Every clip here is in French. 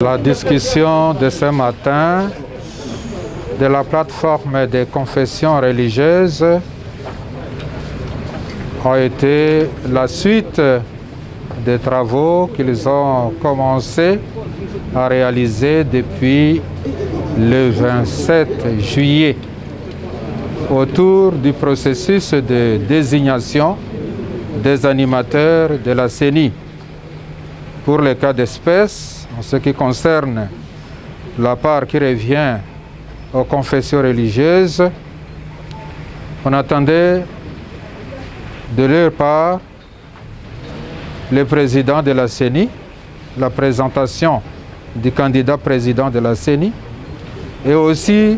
La discussion de ce matin de la plateforme des confessions religieuses a été la suite des travaux qu'ils ont commencé à réaliser depuis le 27 juillet autour du processus de désignation des animateurs de la CENI. Pour les cas d'espèce, en ce qui concerne la part qui revient aux confessions religieuses, on attendait de leur part le président de la CENI, la présentation du candidat président de la CENI et aussi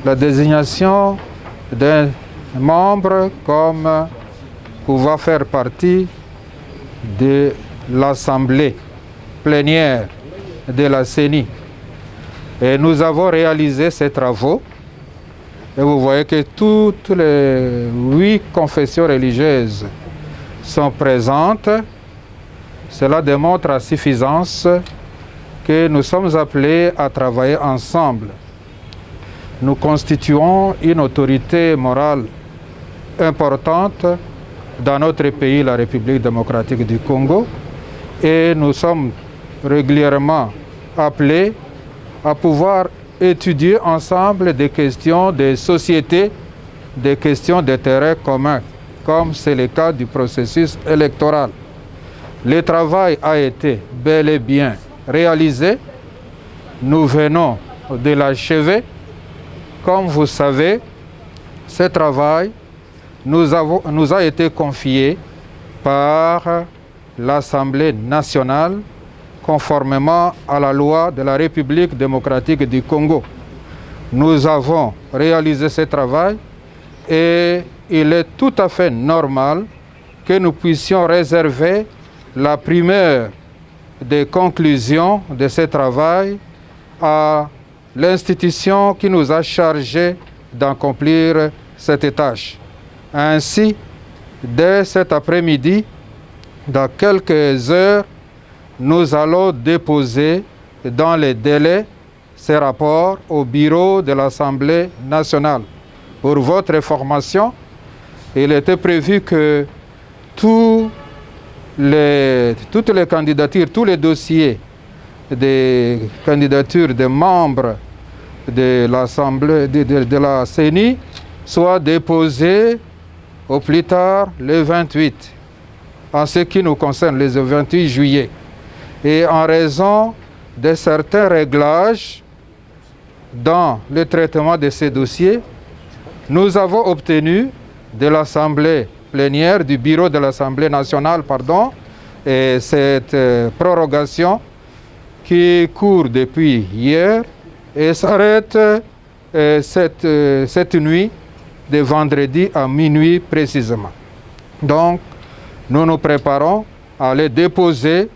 la désignation d'un membre comme pouvant faire partie de l'Assemblée plénière de la CENI. Et nous avons réalisé ces travaux et vous voyez que toutes les 8 confessions religieuses sont présentes. Cela démontre à suffisance que nous sommes appelés à travailler ensemble. Nous constituons une autorité morale importante dans notre pays, la République démocratique du Congo, et nous sommes régulièrement appelés à pouvoir étudier ensemble des questions de société, des questions d'intérêt commun, comme c'est le cas du processus électoral. Le travail a été bel et bien réalisé. Nous venons de l'achever. Comme vous savez, ce travail nous a été confié par l'Assemblée nationale conformément à la loi de la République démocratique du Congo. Nous avons réalisé ce travail et il est tout à fait normal que nous puissions réserver la primeur des conclusions de ce travail à l'institution qui nous a chargés d'accomplir cette tâche. Ainsi, dès cet après-midi, dans quelques heures, nous allons déposer dans les délais ces rapports au bureau de l'Assemblée nationale. Pour votre information, il était prévu que toutes les candidatures, tous les dossiers des candidatures des membres de l'Assemblée de la CENI soient déposés au plus tard le 28, en ce qui nous concerne, le 28 juillet. Et en raison de certains réglages dans le traitement de ces dossiers, nous avons obtenu de l'Assemblée plénière, du bureau de l'Assemblée nationale, et cette prorogation qui court depuis hier et s'arrête cette nuit, de vendredi à minuit précisément. Donc, nous nous préparons à aller déposer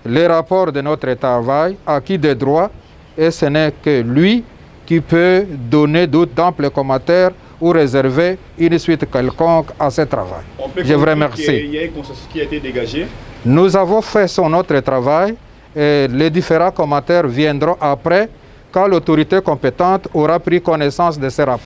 les rapports de notre travail acquis de droit, et ce n'est que lui qui peut donner d'amples commentaires ou réserver une suite quelconque à ce travail. Je vous remercie. Il y a un consensus qui a été dégagé. Nous avons fait notre travail et les différents commentaires viendront après, quand l'autorité compétente aura pris connaissance de ces rapports.